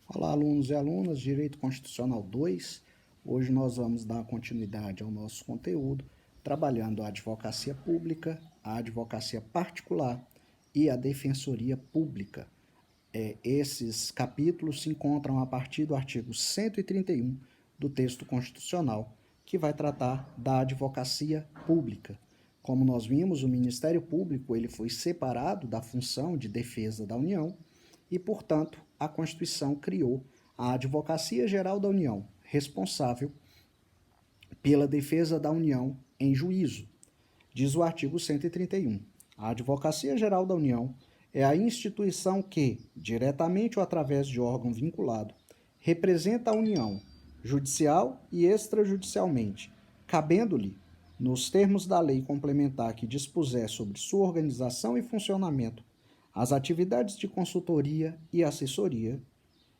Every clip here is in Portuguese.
Olá, alunos e alunas, Direito Constitucional 2. Hoje nós vamos dar continuidade ao nosso conteúdo, trabalhando a advocacia pública, a advocacia particular e a defensoria pública. Esses capítulos se encontram a partir do artigo 131 do texto constitucional, que vai tratar da advocacia pública. Como nós vimos, o Ministério Público ele foi separado da função de defesa da União e, portanto, a Constituição criou a Advocacia Geral da União, responsável pela defesa da União em juízo. Diz o artigo 131. A Advocacia Geral da União é a instituição que, diretamente ou através de órgão vinculado, representa a União, judicial e extrajudicialmente, cabendo-lhe, nos termos da lei complementar que dispuser sobre sua organização e funcionamento, as atividades de consultoria e assessoria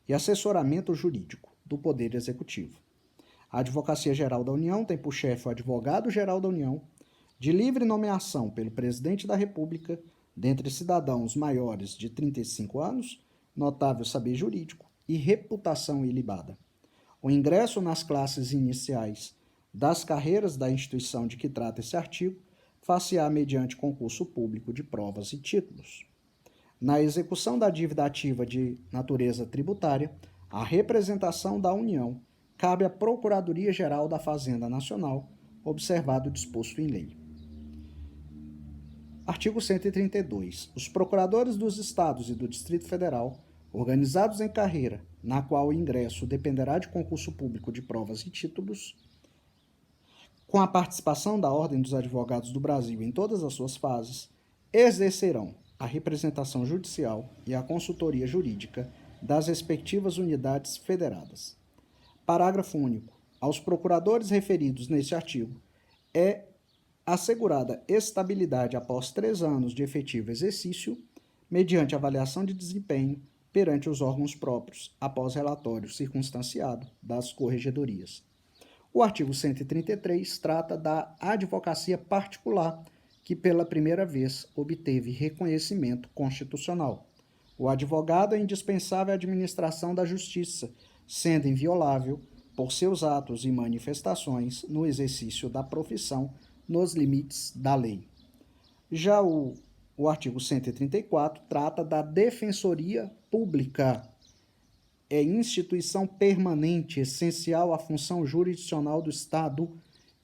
e assessoramento jurídico do Poder Executivo. A Advocacia Geral da União tem por chefe o Advogado-Geral da União, de livre nomeação pelo Presidente da República, dentre cidadãos maiores de 35 anos, notável saber jurídico e reputação ilibada. O ingresso nas classes iniciais das carreiras da instituição de que trata esse artigo far-se-á mediante concurso público de provas e títulos. Na execução da dívida ativa de natureza tributária, a representação da União cabe à Procuradoria-Geral da Fazenda Nacional, observado o disposto em lei. Artigo 132. Os procuradores dos Estados e do Distrito Federal, organizados em carreira, na qual o ingresso dependerá de concurso público de provas e títulos, com a participação da Ordem dos Advogados do Brasil em todas as suas fases, exercerão a representação judicial e a consultoria jurídica das respectivas unidades federadas. Parágrafo único. Aos procuradores referidos neste artigo é assegurada estabilidade após 3 anos de efetivo exercício, mediante avaliação de desempenho perante os órgãos próprios, após relatório circunstanciado das corregedorias. O artigo 133 trata da advocacia particular, que pela primeira vez obteve reconhecimento constitucional. O advogado é indispensável à administração da justiça, sendo inviolável por seus atos e manifestações no exercício da profissão nos limites da lei. Já o artigo 134 trata da defensoria pública. É instituição permanente, essencial à função jurisdicional do Estado,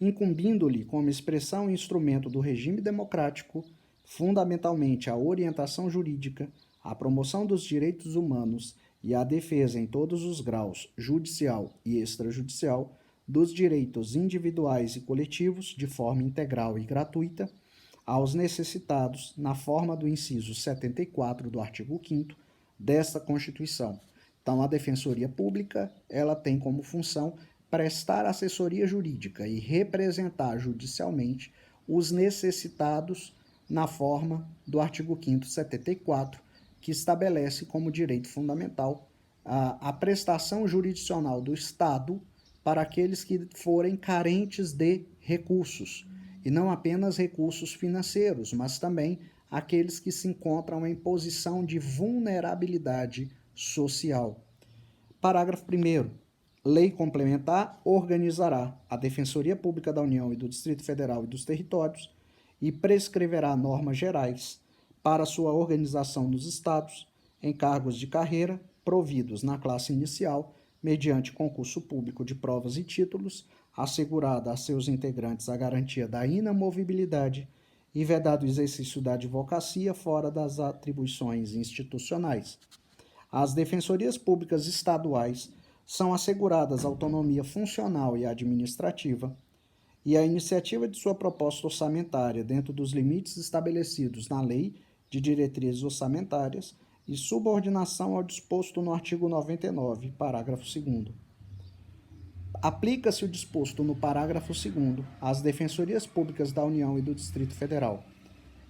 incumbindo-lhe como expressão e instrumento do regime democrático, fundamentalmente a orientação jurídica, a promoção dos direitos humanos e a defesa em todos os graus, judicial e extrajudicial, dos direitos individuais e coletivos, de forma integral e gratuita, aos necessitados, na forma do inciso 74 do artigo 5º desta Constituição. Então, a Defensoria Pública, ela tem como função prestar assessoria jurídica e representar judicialmente os necessitados na forma do artigo 5º 74, que estabelece como direito fundamental a prestação jurisdicional do Estado para aqueles que forem carentes de recursos, e não apenas recursos financeiros, mas também aqueles que se encontram em posição de vulnerabilidade social. Parágrafo 1º. Lei complementar organizará a Defensoria Pública da União e do Distrito Federal e dos Territórios e prescreverá normas gerais para sua organização nos estados, em cargos de carreira providos na classe inicial, mediante concurso público de provas e títulos, assegurada a seus integrantes a garantia da inamovibilidade e vedado o exercício da advocacia fora das atribuições institucionais. Às defensorias públicas estaduais são asseguradas autonomia funcional e administrativa e a iniciativa de sua proposta orçamentária dentro dos limites estabelecidos na Lei de Diretrizes Orçamentárias e subordinação ao disposto no artigo 99, parágrafo 2º. Aplica-se o disposto no parágrafo 2º às defensorias públicas da União e do Distrito Federal.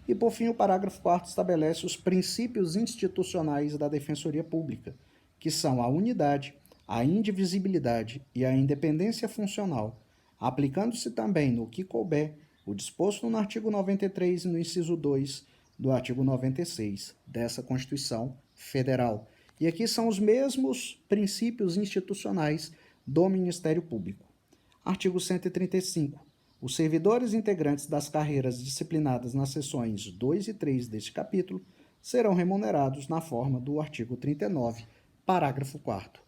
E, por fim, o parágrafo 4º estabelece os princípios institucionais da Defensoria Pública, que são a unidade, a indivisibilidade e a independência funcional, aplicando-se também, no que couber, o disposto no artigo 93 e no inciso 2 do artigo 96 dessa Constituição Federal, E aqui são os mesmos princípios institucionais do Ministério Público. Artigo 135. Os servidores integrantes das carreiras disciplinadas nas seções 2 e 3 deste capítulo serão remunerados na forma do artigo 39, parágrafo 4º.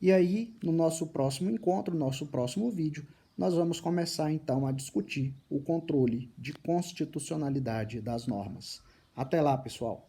E aí, no nosso próximo encontro, nosso próximo vídeo, nós vamos começar então a discutir o controle de constitucionalidade das normas. Até lá, pessoal!